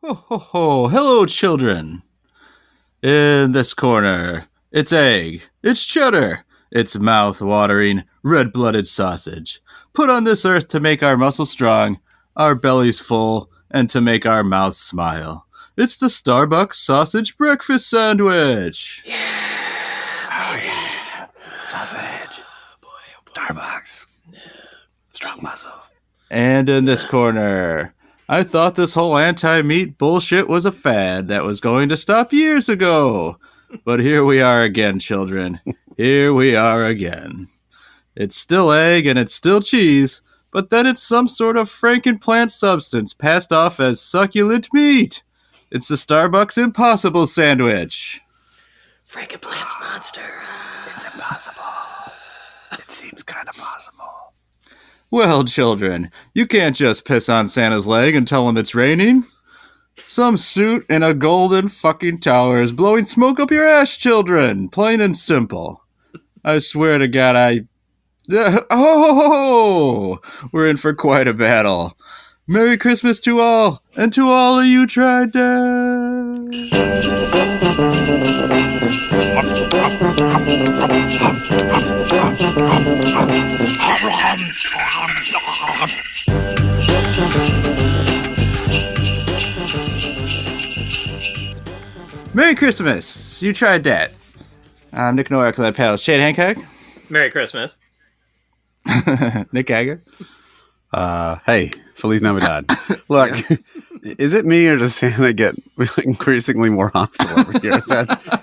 Ho, ho, ho. Hello, children. In this corner, it's egg, it's cheddar, it's mouth-watering, red-blooded sausage. Put on this earth to make our muscles strong, our bellies full, and to make our mouths smile. It's the Starbucks sausage breakfast sandwich. Sausage. Starbucks. Strong muscles. And in this corner, I thought this whole anti-meat bullshit was a fad that was going to stop years ago. But here we are again, children. Here we are again. It's still egg and it's still cheese, but then it's some sort of Frankenplant substance passed off as succulent meat. It's the Starbucks Impossible Sandwich. Frankenplant's monster. It's impossible. It seems kind of possible. Well, children, you can't just piss on Santa's leg and tell him it's raining. Some suit in a golden fucking tower is blowing smoke up your ass, children. Plain and simple. I swear to God, we're in for quite a battle. Merry Christmas to all, and to all of You Tried Dat. Merry Christmas! You Tried Dat. I'm Nick Nowak with that pal Shane Hancock. Merry Christmas. Nick Geiger. Hey, Feliz Navidad. Look, is it me or does Santa get increasingly more hostile over here?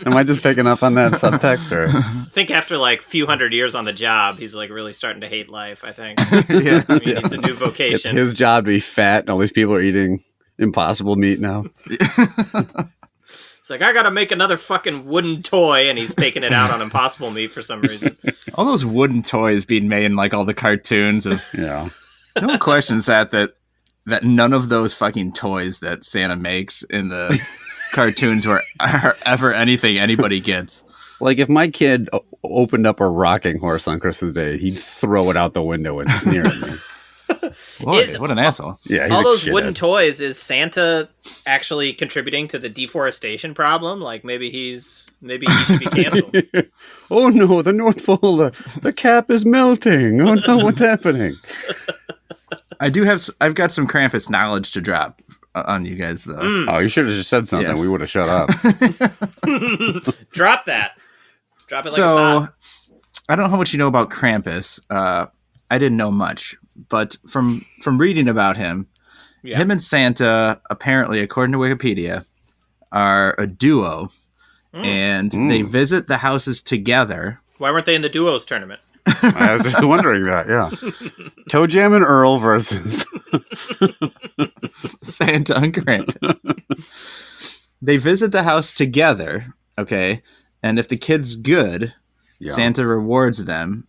Am I just picking up on that subtext? Or? I think after like a few hundred years on the job, he's like really starting to hate life, I think. Yeah. I mean, it's a new vocation. It's his job to be fat and all these people are eating impossible meat now. It's like, I gotta make another fucking wooden toy, and he's taking it out on Impossible Meat for some reason. All those wooden toys being made in like all the cartoons of Yeah. no one questions that none of those fucking toys that Santa makes in the cartoons are ever anything anybody gets. Like if my kid opened up a rocking horse on Christmas Day, he'd throw it out the window and sneer at me. Boy, what an asshole. Yeah, all those wooden toys, is Santa actually contributing to the deforestation problem? Like maybe he should be canceled. Oh no, the North Pole, the cap is melting. Oh no, what's happening? I've got some Krampus knowledge to drop on you guys though. Oh, you should have just said something. Yeah. We would have shut up. Drop that. Drop it like it's So, hot. I don't know how much you know about Krampus. I didn't know much, but from reading about him, him and Santa, apparently, according to Wikipedia, are a duo, and they visit the houses together. Why weren't they in the duos tournament? I was just wondering that, yeah. Toe Jam and Earl versus Santa and Krampus. They visit the house together, okay? And if the kid's good, Santa rewards them.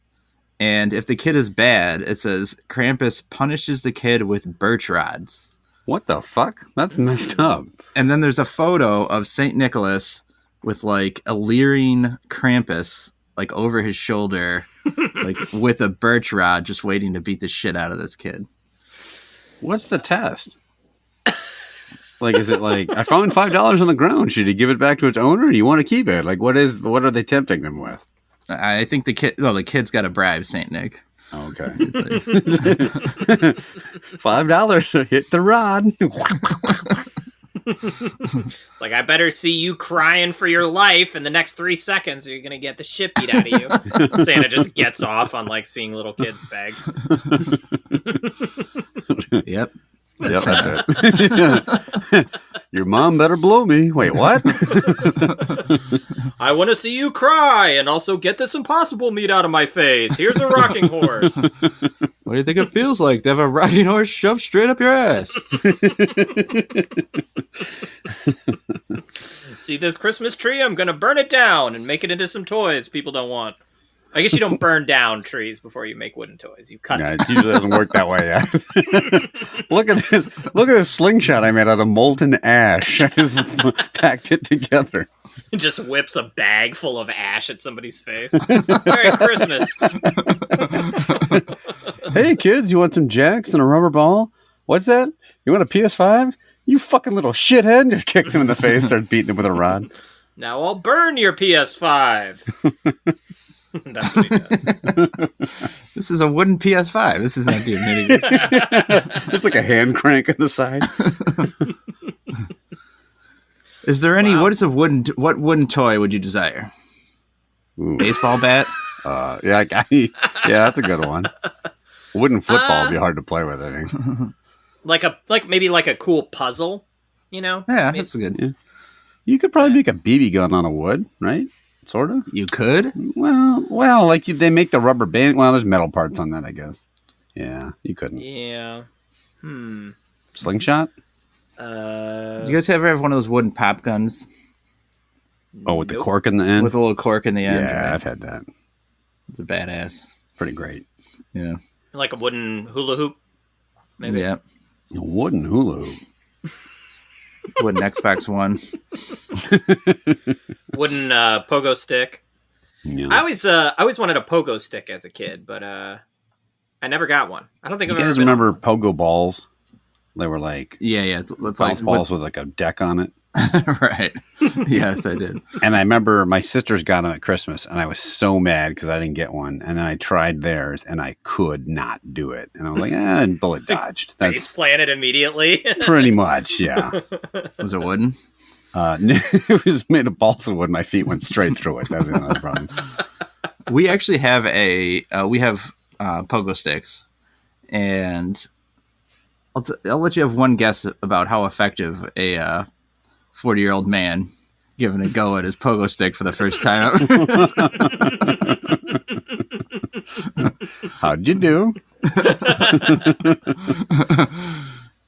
And if the kid is bad, it says Krampus punishes the kid with birch rods. What the fuck? That's messed up. And then there's a photo of St. Nicholas with like a leering Krampus like over his shoulder, like with a birch rod just waiting to beat the shit out of this kid. What's the test? Like, is it like, I found $5 on the ground. Should he give it back to its owner? Or you want to keep it? Like, what are they tempting them with? I think the kid's got to bribe St. Nick. Okay. $5 to hit the rod. It's like, I better see you crying for your life in the next 3 seconds or you're going to get the shit beat out of you. Santa just gets off on like seeing little kids beg. Yep. That's it. Your mom better blow me. Wait, what? I want to see you cry and also get this impossible meat out of my face. Here's a rocking horse. What do you think it feels like to have a rocking horse shoved straight up your ass? See this Christmas tree? I'm going to burn it down and make it into some toys people don't want. I guess you don't burn down trees before you make wooden toys. You cut them. It usually doesn't work that way yet. Look at this. Look at this slingshot I made out of molten ash. I just packed it together. It just whips a bag full of ash at somebody's face. Merry Christmas. Hey, kids, you want some jacks and a rubber ball? What's that? You want a PS5? You fucking little shithead. And just kicks him in the face, starts beating him with a rod. Now I'll burn your PS5. That's what he does. This is a wooden PS5. This is not doing anything. It's like a hand crank on the side. Is there any? What wooden toy would you desire? Ooh. Baseball bat? Yeah, that's a good one. Wooden football would be hard to play with, I think. Maybe a cool puzzle, you know? Yeah, maybe. that's good. Yeah. You could probably make a BB gun on a wood, right? Sort of. You could? Well, they make the rubber band. Well, there's metal parts on that, I guess. Yeah, you couldn't. Yeah. Slingshot? Do you guys ever have one of those wooden pop guns? Oh, with the cork in the end? With a little cork in the end? Yeah, right? I've had that. It's a badass. Pretty great. Yeah. Like a wooden hula hoop, maybe? Yeah. A wooden hula hoop. Wooden Xbox One. Wooden pogo stick. Yeah. I always wanted a pogo stick as a kid, but I never got one. I don't think You I've guys ever remember pogo balls? They were like Yeah. It's bounce balls with like a deck on it. Right. Yes, I did. And I remember my sisters got them at Christmas, and I was so mad because I didn't get one. And then I tried theirs, and I could not do it. And I was like, and bullet dodged. Face That's planted immediately. pretty much, yeah. Was it wooden? It was made of balsa wood. My feet went straight through it. That's another problem. We actually have pogo sticks, and I'll let you have one guess about how effective a 40-year-old man giving a go at his pogo stick for the first time. How'd you do?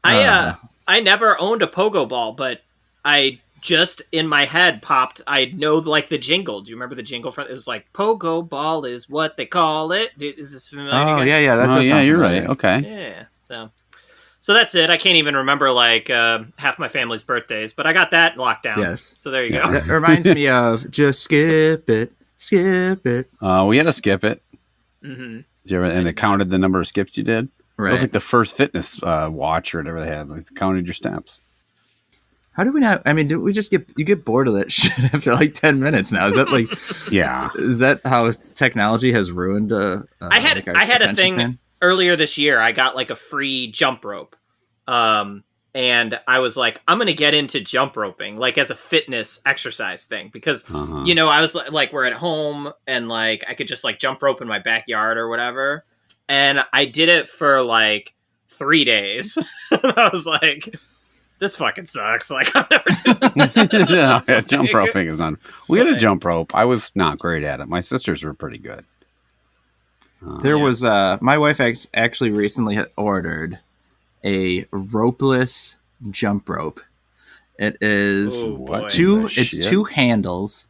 I never owned a pogo ball, but I just in my head popped. I know the jingle. Do you remember the jingle from? It was like "Pogo ball is what they call it." Is this familiar? Oh yeah, that Oh does yeah, sound you're familiar. right. Okay. Yeah. So that's it. I can't even remember half my family's birthdays, but I got that locked down. Yes. So there you go. That reminds me of just skip it. We had to skip it. Mm-hmm. Did you ever? And it counted the number of skips you did. Right. It was like the first fitness watch or whatever they had. Like, it counted your steps. How do we not? I mean, do we just get bored of that shit after like 10 minutes now? Is that like? Yeah. Is that how technology has ruined? I had a thing span? earlier this year. I got a free jump rope, and I was like, I'm gonna get into jump roping as a fitness exercise thing because I was we're at home and I could just jump rope in my backyard or whatever, and I did it for 3 days. And I was like, this fucking sucks. I'm never doing this. Yeah, jump roping is on. We had a jump rope. I was not great at it. My sisters were pretty good. There was my wife actually recently had ordered a ropeless jump rope. It is two handles,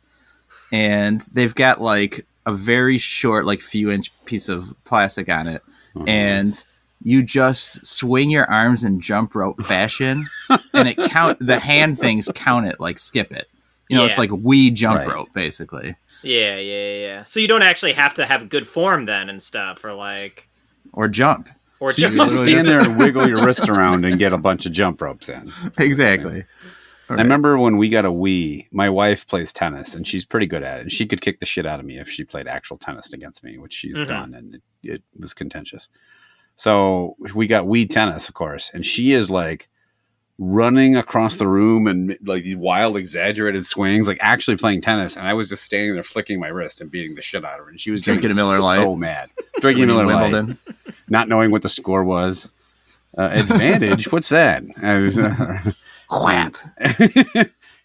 and they've got a very short few inch piece of plastic on it, and you just swing your arms in jump rope fashion, and the hand things count it skip it. It's like Wii jump rope basically. Yeah. So you don't actually have to have good form then and stuff, or jump. Or so you can stand there and wiggle your wrists around and get a bunch of jump ropes in. Exactly. I remember when we got a Wii, my wife plays tennis, and she's pretty good at it. And she could kick the shit out of me if she played actual tennis against me, which she's done, and it was contentious. So we got Wii tennis, of course, and she is running across the room and these wild, exaggerated swings, actually playing tennis. And I was just standing there flicking my wrist and beating the shit out of her. And she was drinking a Miller Lite. So mad. Drinking a Miller Lite. Not knowing what the score was. Advantage? What's that? I was, Quap.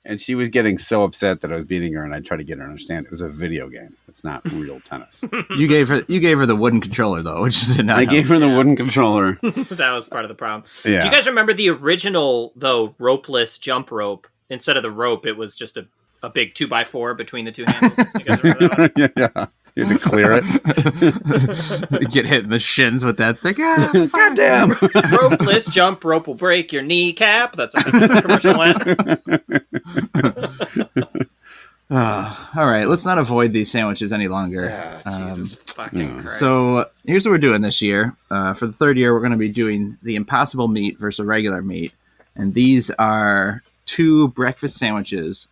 And she was getting so upset that I was beating her, and I tried to get her to understand it was a video game. It's not real tennis. You gave her the wooden controller though, which did not. I gave her the wooden controller. That was part of the problem. Yeah. Do you guys remember the original ropeless jump rope? Instead of the rope, it was just a big 2x4 between the two handles. You guys remember that one? Yeah. You had to clear it. Get hit in the shins with that thing. Goddamn. Ropeless jump rope will break your kneecap. That's a commercial one. All right, let's not avoid these sandwiches any longer. Jesus fucking Christ. So here's what we're doing this year. For the third year, we're going to be doing the Impossible Meat versus regular meat. And these are 2 breakfast sandwiches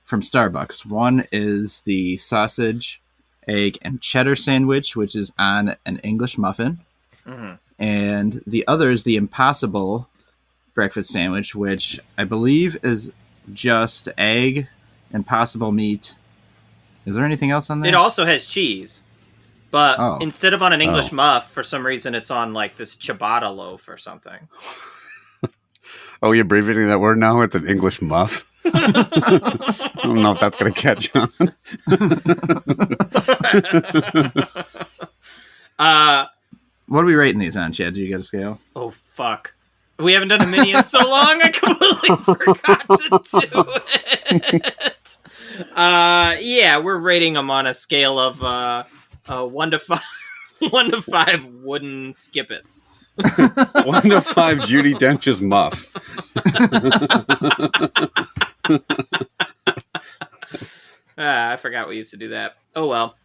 from Starbucks. One is the sausage, egg, and cheddar sandwich, which is on an English muffin. Mm-hmm. And the other is the Impossible breakfast sandwich, which I believe is just egg, Impossible meat. Is there anything else on there? It also has cheese. But instead of on an English muff, for some reason it's on like this ciabatta loaf or something. Oh, you're abbreviating that word now? It's an English muff? I don't know if that's going to catch on. What are we rating these on, Chad? Do you get a scale? Oh, fuck. We haven't done a mini in so long, I completely forgot to do it. Yeah, we're rating them on a scale of 1 to 5. 1 to 5 wooden skippets. 1 to 5 Judi Dench's muff. I forgot we used to do that. Oh well.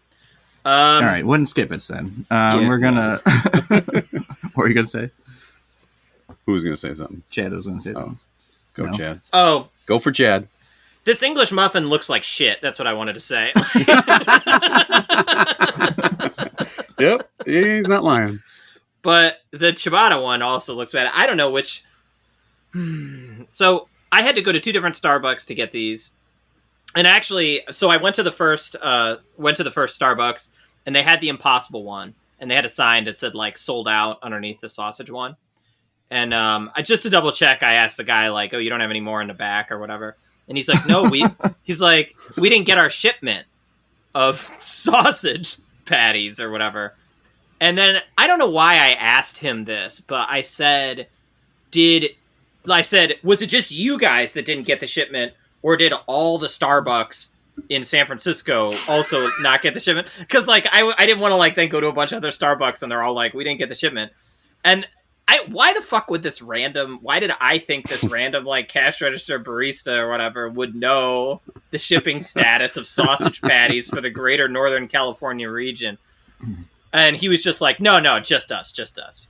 All right, wooden skippets then. We're gonna. What were you gonna say? Who was gonna say something? Chad was gonna say something. Go, no? Chad. Oh, go for Chad. This English muffin looks like shit. That's what I wanted to say. Yep, he's not lying. But the ciabatta one also looks bad. I don't know which. So I had to go to 2 different Starbucks to get these, and actually, so I went to the first Starbucks, and they had the Impossible one, and they had a sign that said like sold out underneath the sausage one. And just to double check, I asked the guy like, "Oh, you don't have any more in the back or whatever?" And he's like, "No, we." He's like, "We didn't get our shipment of sausage patties or whatever." And then I don't know why I asked him this, but I said, was it just you guys that didn't get the shipment, or did all the Starbucks in San Francisco also not get the shipment? Because like I didn't want to like then go to a bunch of other Starbucks and they're all like, we didn't get the shipment. And why the fuck would why did I think this random like cash register barista or whatever would know the shipping status of sausage patties for the greater Northern California region? And he was just like, no, just us.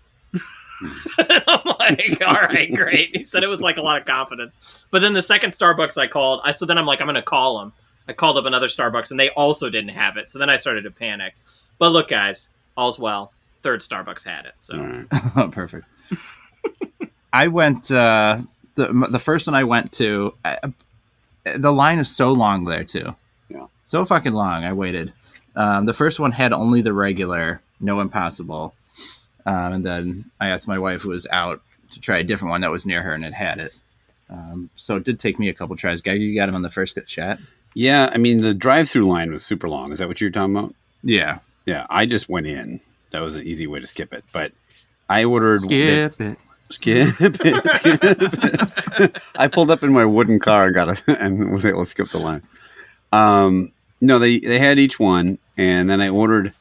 And I'm like, all right, great. He said it with like a lot of confidence. But then the second Starbucks I called, so then I'm like, I'm going to call him. I called up another Starbucks and they also didn't have it. So then I started to panic. But look, guys, all's well. Third Starbucks had it. So Perfect. I went, the first one I went to, the line is so long there too. Yeah. So fucking long. I waited. The first one had only the regular, no Impossible. And then I asked my wife, who was out, to try a different one that was near her, and it had it. So it did take me a couple tries. Guy, you got him on the first chat? Yeah, I mean, the drive-through line was super long. Is that what you're talking about? Yeah. Yeah, I just went in. That was an easy way to skip it. But I ordered... Skip it. I pulled up in my wooden car and was able to skip the line. No, they had each one, and then I ordered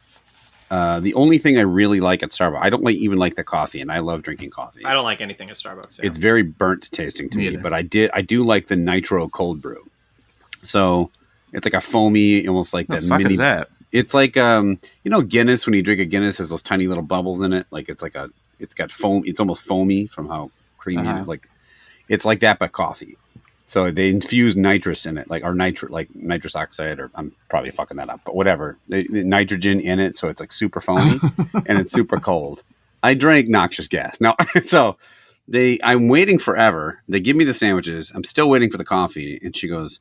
the only thing I really like at Starbucks. I don't even like the coffee, and I love drinking coffee. I don't like anything at Starbucks. Yeah. It's very burnt tasting to me, but I do like the nitro cold brew. So it's like a foamy, almost like that mini. Is that? It's like Guinness. When you drink a Guinness, has those tiny little bubbles in it. Like it's got foam. It's almost foamy from how creamy it is. Like it's like that, but coffee. So they infuse nitrous in it, like nitrous oxide, or I'm probably fucking that up, but whatever. The nitrogen in it, so it's like super foamy and it's super cold. I drank noxious gas. No, so I'm waiting forever. They give me the sandwiches. I'm still waiting for the coffee, and she goes,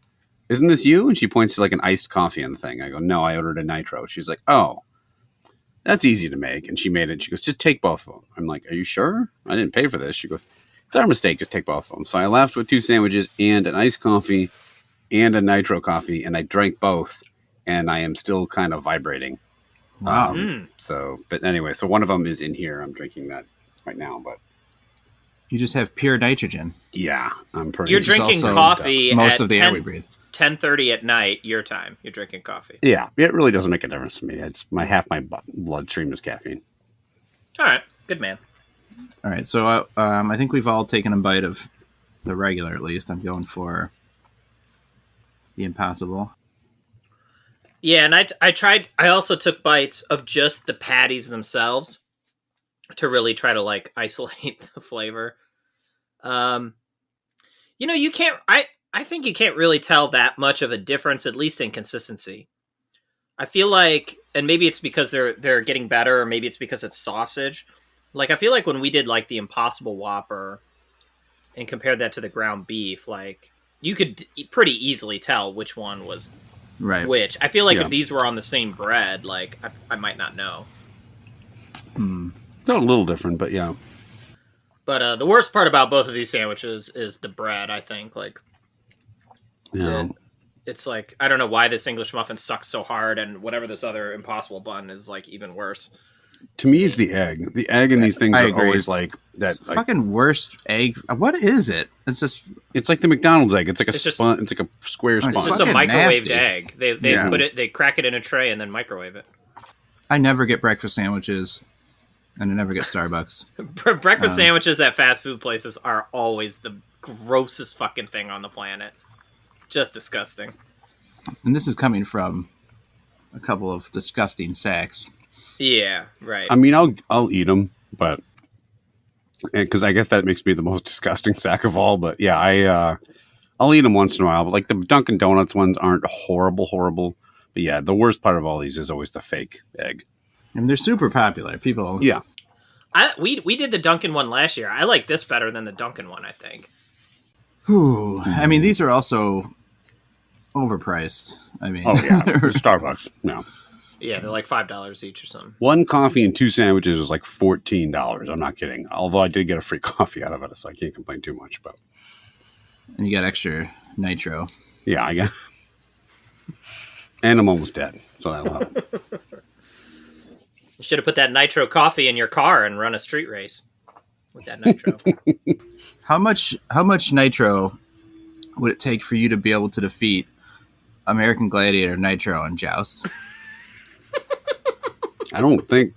"Isn't this you?" And she points to like an iced coffee on the thing. I go, "No, I ordered a nitro." She's like, "Oh, that's easy to make," and she made it. She goes, "Just take both of them." I'm like, "Are you sure? I didn't pay for this." She goes, "It's our mistake. Just take both of them." So I left with 2 sandwiches and an iced coffee and a nitro coffee, and I drank both, and I am still kind of vibrating. Wow. But anyway, so one of them is in here. I'm drinking that right now, but you just have pure nitrogen. Yeah, I'm pretty. You're drinking coffee most of the air we breathe. 10:30 at night, your time. You're drinking coffee. Yeah, it really doesn't make a difference to me. It's half my bloodstream is caffeine. All right, good man. All right, so I think we've all taken a bite of the regular, at least. I'm going for the Impossible. Yeah, and I tried. I also took bites of just the patties themselves to really try to like isolate the flavor. You can't. I think you can't really tell that much of a difference, at least in consistency. I feel like, and maybe it's because they're getting better, or maybe it's because it's sausage. Like, I feel like when we did like the Impossible Whopper and compared that to the ground beef, like you could pretty easily tell which one was which. I feel like if these were on the same bread, like I might not know. They're a little different, but yeah. But the worst part about both of these sandwiches is the bread, I think. Like, it's like, I don't know why this English muffin sucks so hard, and whatever this other Impossible bun is like even worse. To me, it's the egg. The egg in these things are always like that. It's fucking worst egg. What is it? It's like the McDonald's egg. It's like it's like a square sponge. It's just a microwaved egg. They put it. They crack it in a tray and then microwave it. I never get breakfast sandwiches, and I never get Starbucks. Breakfast sandwiches at fast food places are always the grossest fucking thing on the planet. Just disgusting. And this is coming from a couple of disgusting sacks. Yeah, right. I mean, I'll eat them, but because I guess that makes me the most disgusting sack of all. But yeah, I'll eat them once in a while. But like the Dunkin' Donuts ones aren't horrible. But yeah, the worst part of all these is always the fake egg. And they're super popular. People. Yeah. We did the Dunkin' one last year. I like this better than the Dunkin' one, I think. Ooh, I mean, these are also overpriced. I mean, oh yeah, Starbucks. No. Yeah, they're like $5 each or something. One coffee and 2 sandwiches is like $14. I'm not kidding. Although I did get a free coffee out of it, so I can't complain too much. But and you got extra nitro. Yeah, I got. And I'm almost dead, so that'll help. You should have put that nitro coffee in your car and run a street race with that nitro. How much nitro would it take for you to be able to defeat American Gladiator Nitro and Joust? I don't think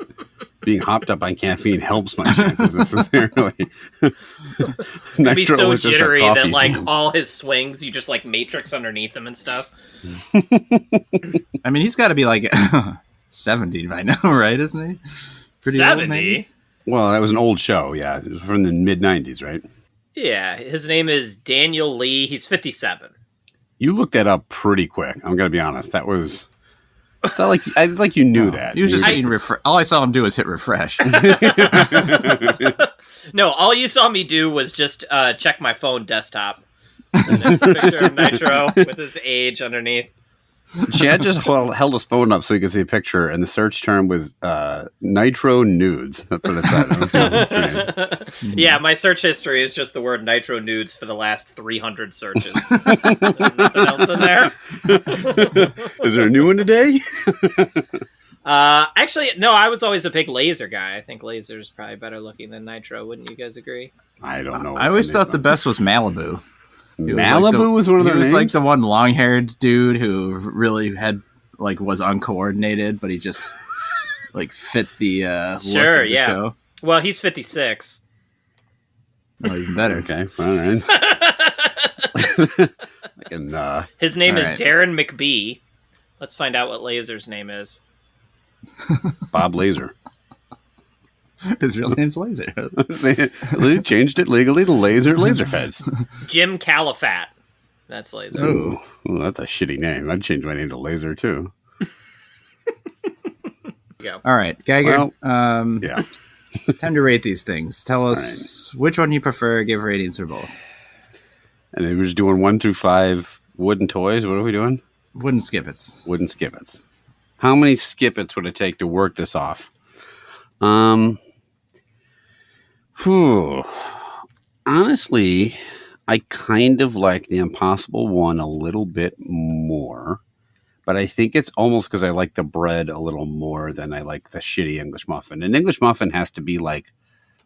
being hopped up on caffeine helps my chances necessarily. It'd be so jittery that like all his swings, you just like matrix underneath him and stuff. I mean, he's got to be like 70 by now, right? Isn't he? Pretty 70? Old, maybe? Well, that was an old show. Yeah, it was from the mid-90s, right? Yeah, his name is Daniel Lee. He's 57. You looked that up pretty quick. I'm gonna be honest. That was. It's not like you knew that. He was just hitting all I saw him do was hit refresh. No, all you saw me do was just check my phone desktop. And there's a picture of Nitro with his age underneath. Chad just held his phone up so he could see a picture, and the search term was Nitro Nudes. That's what it said. Yeah, my search history is just the word Nitro Nudes for the last 300 searches. Nothing else in there. Is there a new one today? Actually, no, I was always a big Laser guy. I think Laser is probably better looking than Nitro. Wouldn't you guys agree? I don't know. I always thought the best was Malibu. Malibu was one of their names? He was like the one long-haired dude who really was uncoordinated, but he just like fit the look of the show. Well, he's 56. Oh, even better. Okay, all right. His name is Darren McBee. Let's find out what Laser's name is. Bob Laser. His real name's Laser. They changed it legally to Laser Feds. Jim Califat. That's Laser. Oh, that's a shitty name. I'd change my name to Laser too. All right, Geiger. Well, yeah. Time to rate these things. Tell us which one you prefer. Give ratings for both. And we're just doing 1 through 5 wooden toys. What are we doing? Wooden skippets. Wooden skippets. How many skippets would it take to work this off? Honestly, I kind of like the Impossible one a little bit more, but I think it's almost because I like the bread a little more than I like the shitty English muffin. An English muffin has to be like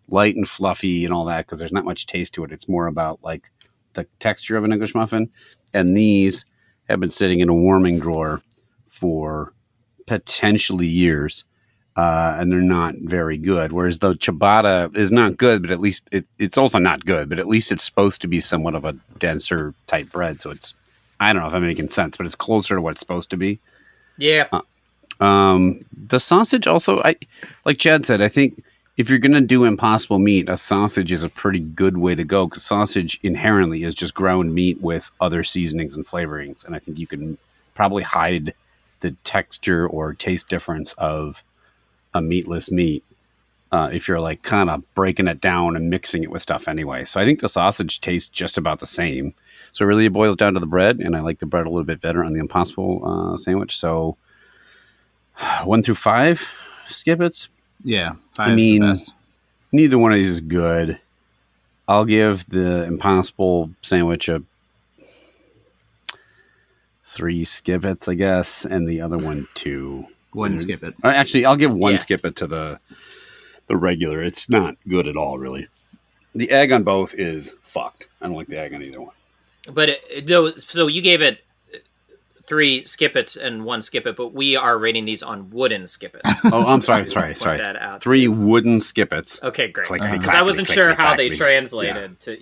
light and fluffy and all that because there's not much taste to it. It's more about like the texture of an English muffin. And these have been sitting in a warming drawer for potentially years. And they're not very good. Whereas the ciabatta is not good, but at least it's also not good, but at least it's supposed to be somewhat of a denser type bread. So it's, I don't know if I'm making sense, but it's closer to what it's supposed to be. Yeah. The sausage also, like Chad said, I think if you're going to do Impossible Meat, a sausage is a pretty good way to go because sausage inherently is just ground meat with other seasonings and flavorings. And I think you can probably hide the texture or taste difference of a meatless meat if you're like kind of breaking it down and mixing it with stuff anyway. So I think the sausage tastes just about the same. So really it boils down to the bread, and I like the bread a little bit better on the Impossible sandwich. So 1 through 5 skippets. Yeah, 5 is the best. Neither one of these is good. I'll give the Impossible sandwich a 3 skippets, I guess, and the other one 2. Wouldn't skip it. Actually, I'll give 1 skippet to the regular. It's not good at all, really. The egg on both is fucked. I don't like the egg on either one. But so you gave it 3 skippets and 1 skippet, but we are rating these on wooden skippets. Oh, I'm sorry. 3 wooden skippets. Okay, great. Because I wasn't sure how they translated to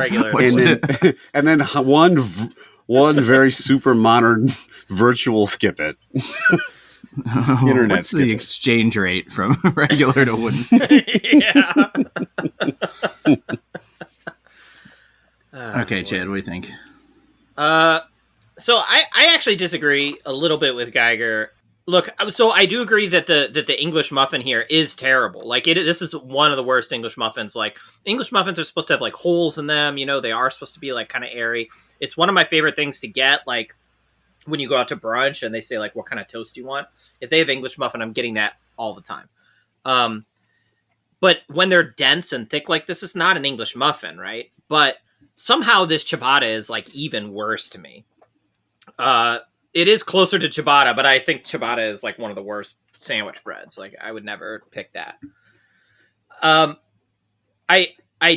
regular. And then one very super modern virtual skippet. Internet. What's the exchange rate from regular to wooden? Yeah. Okay, Chad, what do you think? So I actually disagree a little bit with Geiger. Look, so I do agree that the English muffin here is terrible. Like this is one of the worst English muffins. Like English muffins are supposed to have like holes in them. You know, they are supposed to be like kind of airy. It's one of my favorite things to get. Like when you go out to brunch and they say like, what kind of toast do you want? If they have English muffin, I'm getting that all the time. But when they're dense and thick like this, is not an English muffin, right? But somehow this ciabatta is like even worse to me. It is closer to ciabatta, but I think ciabatta is like one of the worst sandwich breads. Like I would never pick that. I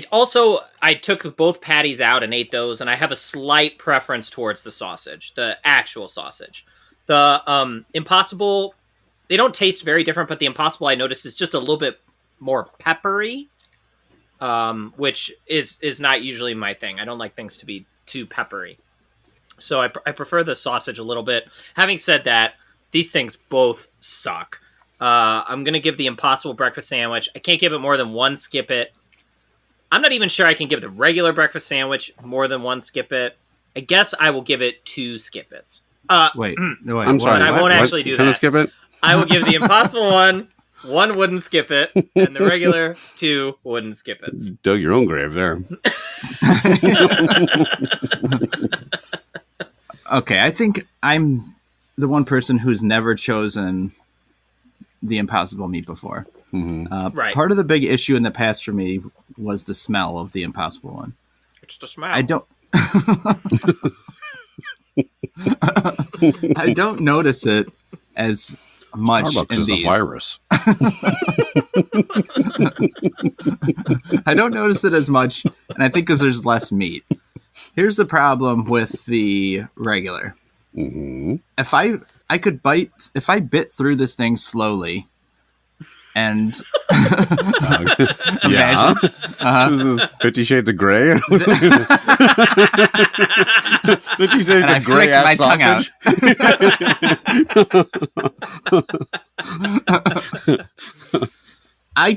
took both patties out and ate those, and I have a slight preference towards the sausage, the actual sausage. The Impossible, they don't taste very different, but the Impossible I noticed is just a little bit more peppery, which is not usually my thing. I don't like things to be too peppery. So I prefer the sausage a little bit. Having said that, these things both suck. I'm going to give the Impossible breakfast sandwich. I can't give it more than 1 skippet. I'm not even sure I can give the regular breakfast sandwich more than 1 skippet. I guess I will give it 2 skippets. Wait. I'm sorry. I won't actually do that. Skip it? I will give the Impossible one wooden skippet, and the regular 2 wooden skippets. Dug your own grave there. Okay, I think I'm the one person who's never chosen the Impossible Meat before. Mm-hmm. Right. Part of the big issue in the past for me was the smell of the Impossible one. It's the smell. I don't notice it as much Starbucks in is these. a virus. I don't notice it as much, and I think because there's less meat. Here's the problem with the regular. Mm-hmm. If I bit through this thing slowly, and imagine, this is 50 Shades of Grey. 50 Shades and I of Grey flick my tongue out.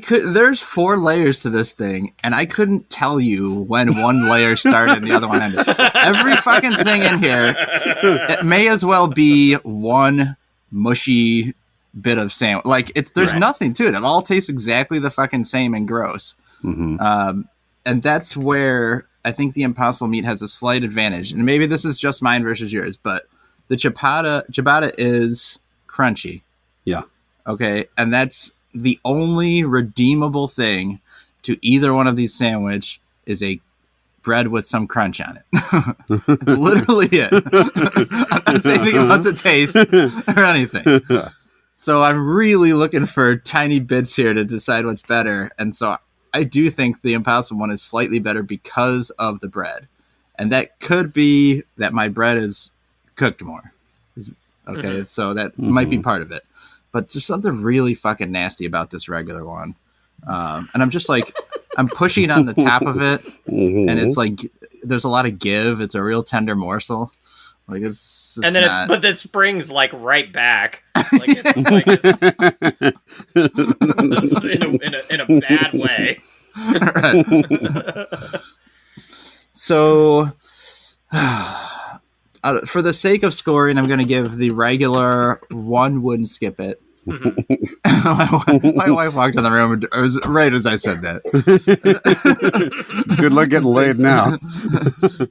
There's 4 layers to this thing, and I couldn't tell you when one layer started and the other one ended. Every fucking thing in here, it may as well be one mushy bit of sandwich. Like there's nothing to it. It all tastes exactly the fucking same and gross. Mm-hmm. And that's where I think the Impossible Meat has a slight advantage. And maybe this is just mine versus yours, but the ciabatta is crunchy. Yeah. Okay, and that's the only redeemable thing to either one of these sandwich is a bread with some crunch on it. It's literally it. I'm not saying anything about the taste or anything. So I'm really looking for tiny bits here to decide what's better. And so I do think the Impossible one is slightly better because of the bread. And that could be that my bread is cooked more. Okay, so that might be part of it. But there's something really fucking nasty about this regular one. And I'm just like, I'm pushing on the top of it, and it's like, there's a lot of give. It's a real tender morsel. Like but it springs like right back. It's in a bad way. So, for the sake of scoring, I'm going to give the regular one wouldn't skip it. My wife walked in the room right as I said that. Good luck getting laid now.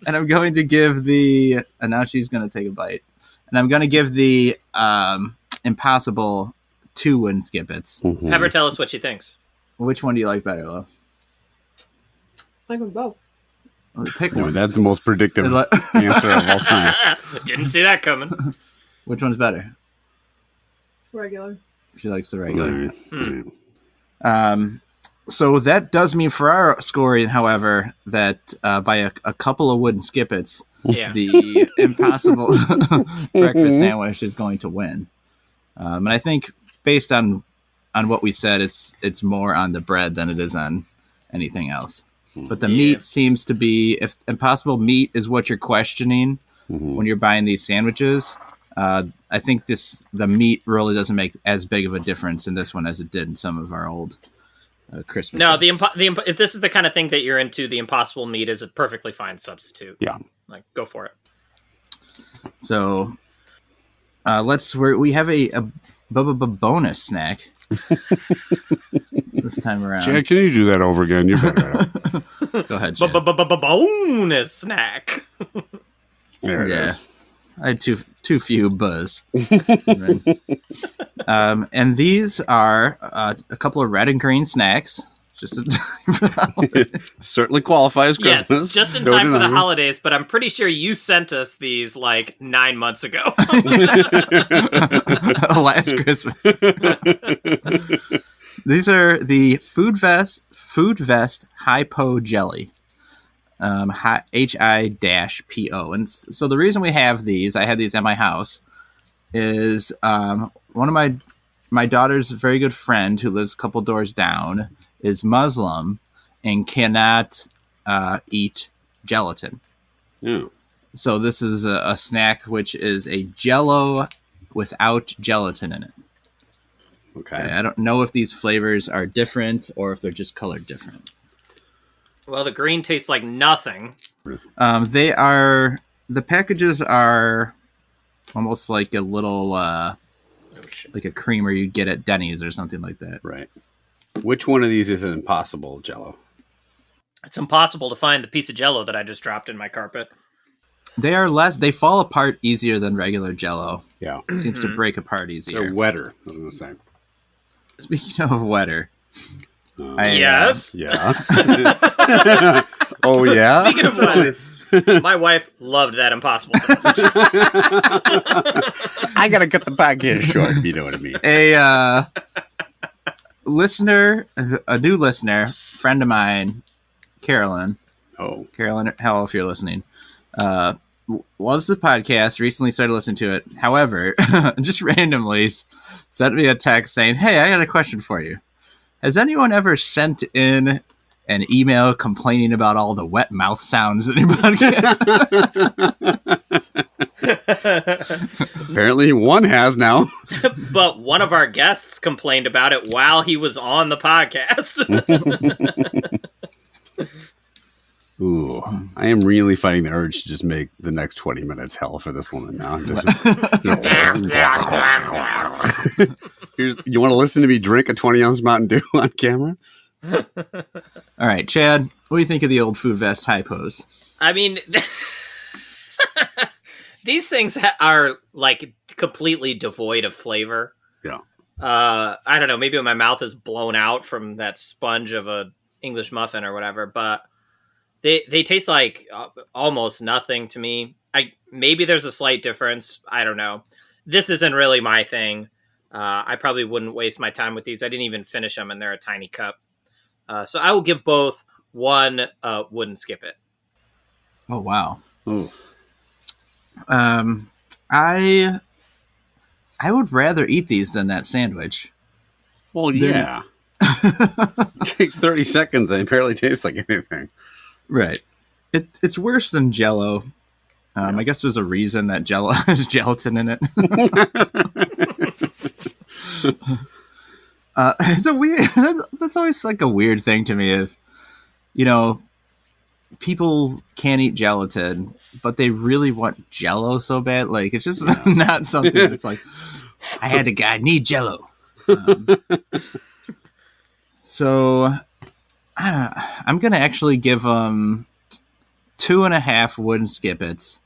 And I'm going to give and now she's going to take a bite. And I'm going to give the Impossible 2 wouldn't skip it's. Have her tell us what she thinks. Which one do you like better, Lo? I like them both. Pick one. That's the most predictive answer of all time. Didn't see that coming. Which one's better? Regular. She likes the regular. Mm. So that does mean for our scoring, however, that by a couple of wooden skippets, the Impossible breakfast sandwich is going to win. And I think based on what we said, it's more on the bread than it is on anything else. But the meat seems to be, if Impossible meat is what you're questioning when you're buying these sandwiches, I think the meat really doesn't make as big of a difference in this one as it did in some of our old Christmas. No, if this is the kind of thing that you're into, the Impossible meat is a perfectly fine substitute. Yeah, like go for it. So we have a bonus snack this time around. Chad, can you do that over again? You're better. Go ahead, Chad. Bonus snack. There it is. I had too few buzz. And these are a couple of red and green snacks. Just in time for the holidays. Certainly qualifies Christmas. Yes, just in time for the holidays, but I'm pretty sure you sent us these like 9 months ago. Last Christmas. These are the Foodvest Hi-Po Jelly. HI-PO. And so the reason we have these, I had these at my house, is one of my daughter's very good friend who lives a couple doors down is Muslim and cannot eat gelatin. Yeah. So this is a snack which is a Jell-O without gelatin in it. Okay. I don't know if these flavors are different or if they're just colored different. Well, the green tastes like nothing. The packages are almost like a little, like a creamer you get at Denny's or something like that. Right. Which one of these is an Impossible Jell-O? It's impossible to find the piece of Jell-O that I just dropped in my carpet. They fall apart easier than regular Jell-O. Yeah. It seems to break apart easier. They're wetter, I was going to say. Speaking of wetter. Yes. Yeah. Oh, yeah? Speaking of wetter, my wife loved that Impossible sausage. I got to cut the podcast short, if you know what I mean. A new listener, friend of mine, Carolyn. Oh. Carolyn, hell, if you're listening, loves the podcast, recently started listening to it. However, just randomly sent me a text saying, "Hey, I got a question for you. Has anyone ever sent in an email complaining about all the wet mouth sounds in your podcast?" Apparently one has now. But one of our guests complained about it while he was on the podcast. Ooh, I am really fighting the urge to just make the next 20 minutes hell for this woman now. You want to listen to me drink a 20-ounce Mountain Dew on camera? All right, Chad, what do you think of the old Foodvest Hi-Pos? I mean, these things are like completely devoid of flavor. Yeah. I don't know. Maybe my mouth is blown out from that sponge of a English muffin or whatever, but they taste like almost nothing to me. Maybe there's a slight difference. I don't know. This isn't really my thing. I probably wouldn't waste my time with these. I didn't even finish them, and they're a tiny cup. So I will give both one wouldn't skip it. Oh, wow. Ooh. I would rather eat these than that sandwich. Well, yeah. It takes 30 seconds and it barely tastes like anything. Right. It's worse than Jell-O. I guess there's a reason that Jell-O has gelatin in it. It's a weird. That's always like a weird thing to me. If people can't eat gelatin, but they really want Jello so bad. Like it's just not something that's like I need Jello. So I'm gonna actually give them 2.5 wooden skippets,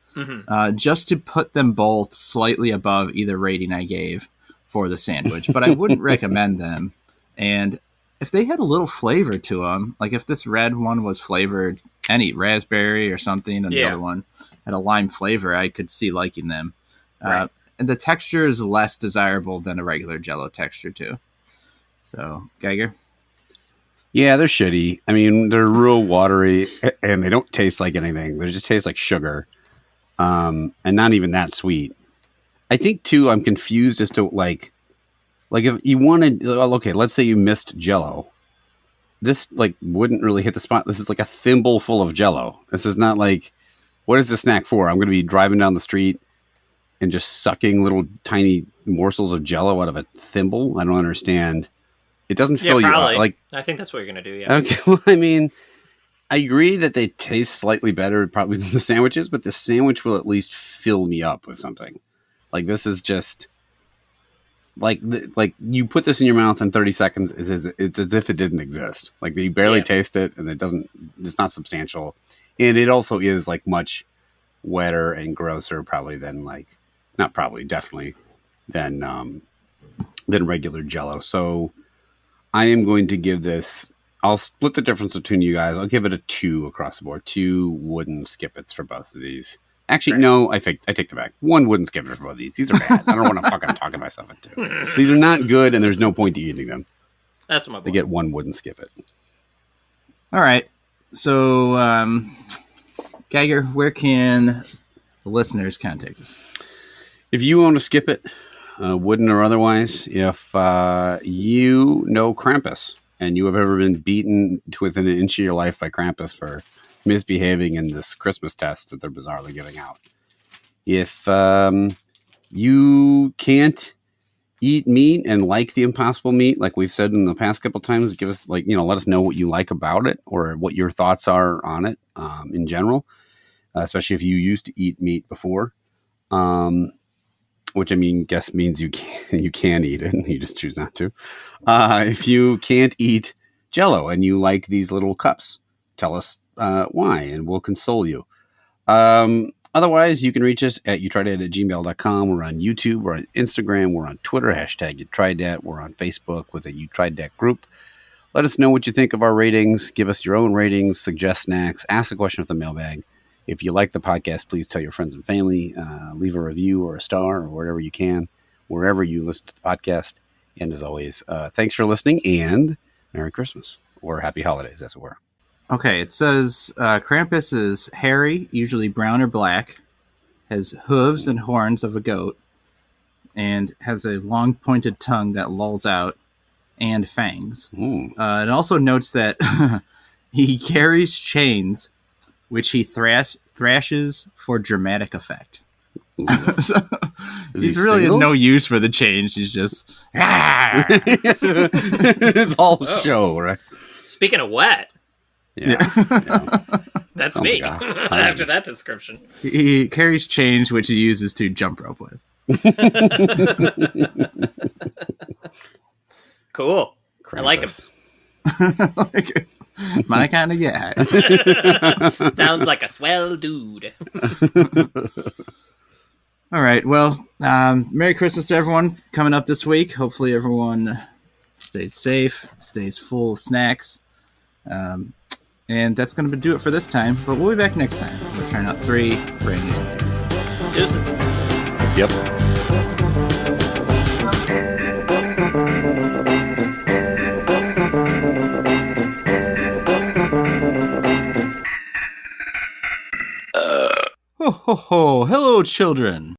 just to put them both slightly above either rating I gave for the sandwich. But I wouldn't recommend them. And if they had a little flavor to them, like if this red one was flavored any raspberry or something, and the other one had a lime flavor, I could see liking them. Right. And the texture is less desirable than a regular Jello texture too. So, Geiger? Yeah, they're shitty. I mean, they're real watery, and they don't taste like anything. They just taste like sugar, and not even that sweet. I think, too, I'm confused as to, like if you wanted... Okay, let's say you missed Jello. This, wouldn't really hit the spot. This is like a thimble full of Jello. This is not like... What is the snack for? I'm going to be driving down the street and just sucking little tiny morsels of Jello out of a thimble? I don't understand. It doesn't fill you up. I think that's what you're going to do, yeah. Okay, well, I mean, I agree that they taste slightly better probably than the sandwiches, but the sandwich will at least fill me up with something. Like, this is just... Like you put this in your mouth in 30 seconds, it's as if it didn't exist. Like, you barely taste it, and it's not substantial. And it also is, much wetter and grosser probably than, definitely, than regular Jello. So... I am going to give this... I'll split the difference between you guys. I'll give it a 2 across the board. 2 wooden skippets for both of these. Actually, no, I take that back. 1 wooden skippet for both of these. These are bad. I don't want to fucking talking myself into. These are not good, and there's no point to eating them. That's my point. They get 1 wooden skippet. All right. So, Geiger, where can the listeners contact us? If you own a skippet... wooden or otherwise, if you know Krampus and you have ever been beaten to within an inch of your life by Krampus for misbehaving in this Christmas test that they're bizarrely giving out. If you can't eat meat and like the Impossible meat, like we've said in the past couple times, give us let us know what you like about it or what your thoughts are on it in general, especially if you used to eat meat before. Which guess means you can eat it, and you just choose not to. If you can't eat Jello and you like these little cups, tell us why, and we'll console you. Otherwise, you can reach us at youtrydat@gmail.com. We're on YouTube, we're on Instagram, we're on Twitter, #YouTriedDat. We're on Facebook with a You Tried Dat group. Let us know what you think of our ratings. Give us your own ratings, suggest snacks, ask a question with the mailbag. If you like the podcast, please tell your friends and family, leave a review or a star or whatever you can, wherever you listen to the podcast. And as always, thanks for listening and Merry Christmas or Happy Holidays, as it were. Okay, it says Krampus is hairy, usually brown or black, has hooves and horns of a goat, and has a long pointed tongue that lolls out, and fangs. It also notes that he carries chains, which he thrashes for dramatic effect. So, he's really in no use for the change. He's just... It's all show, right? Speaking of wet... Yeah. That's me. After that description. He carries chains, which he uses to jump rope with. Cool. Krampus. I like him. My kind of guy. Sounds like a swell dude. All right. Well, Merry Christmas to everyone coming up this week. Hopefully everyone stays safe, stays full of snacks. And that's going to do it for this time. But we'll be back next time. We're trying out 3 brand new things. Deuces. Yep. Ho, ho, ho. Hello, children.